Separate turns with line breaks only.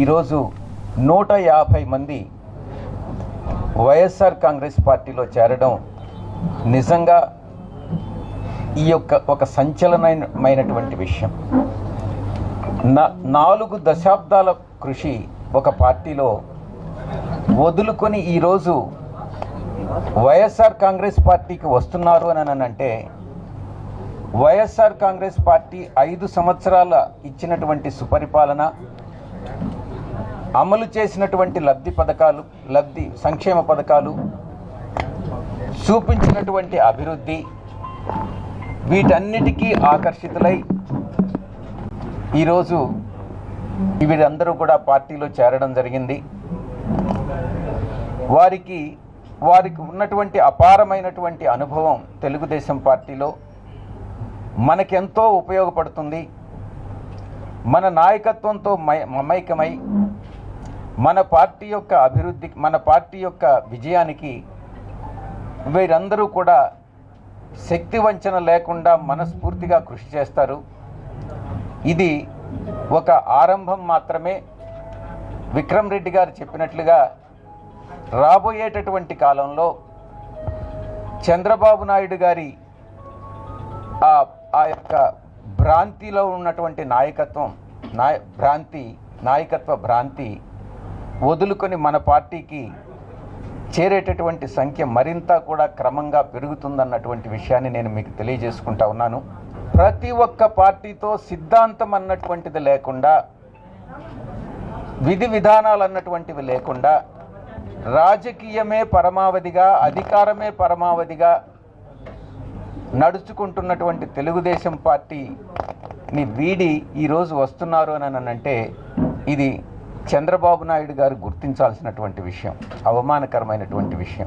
ఈరోజు 150 మంది వైఎస్ఆర్ కాంగ్రెస్ పార్టీలో చేరడం నిజంగా ఈ ఒక సంచలనమైనటువంటి విషయం. 4 దశాబ్దాల కృషి ఒక పార్టీలో వదులుకొని ఈరోజు వైఎస్ఆర్ కాంగ్రెస్ పార్టీకి వస్తున్నారు అని అంటే వైఎస్ఆర్ కాంగ్రెస్ పార్టీ 5 సంవత్సరాల ఇచ్చినటువంటి సుపరిపాలన, అమలు చేసినటువంటి లబ్ధి సంక్షేమ పథకాలు, చూపించినటువంటి అభివృద్ధి, వీటన్నిటికీ ఆకర్షితులై ఈరోజు వీరందరూ కూడా పార్టీలో చేరడం జరిగింది. వారికి ఉన్నటువంటి అపారమైనటువంటి అనుభవం తెలుగుదేశం పార్టీలో మనకెంతో ఉపయోగపడుతుంది. మన నాయకత్వంతో మమైకమై మన పార్టీ యొక్క అభివృద్ధి, మన పార్టీ యొక్క విజయానికి వీరందరూ కూడా శక్తి వంచన లేకుండా మనస్ఫూర్తిగా కృషి చేస్తారు. ఇది ఒక ఆరంభం మాత్రమే. విక్రమ్ రెడ్డి గారు చెప్పినట్లుగా రాబోయేటటువంటి కాలంలో చంద్రబాబు నాయుడు గారి ఆ యొక్క భ్రాంతిలో ఉన్నటువంటి నాయకత్వ భ్రాంతి వదులుకొని మన పార్టీకి చేరేటటువంటి సంఖ్య మరింత కూడా క్రమంగా పెరుగుతుందన్నటువంటి విషయాన్ని నేను మీకు తెలియజేసుకుంటా ఉన్నాను. ప్రతి ఒక్క పార్టీతో సిద్ధాంతం అన్నటువంటిది లేకుండా, విధి విధానాలు అన్నటువంటివి లేకుండా, రాజకీయమే పరమావధిగా, అధికారమే పరమావధిగా నడుచుకుంటున్నటువంటి తెలుగుదేశం పార్టీని వీడి ఈరోజు వస్తున్నారు అని అంటే ఇది చంద్రబాబు నాయుడు గారు గుర్తించాల్సినటువంటి విషయం, అవమానకరమైనటువంటి విషయం.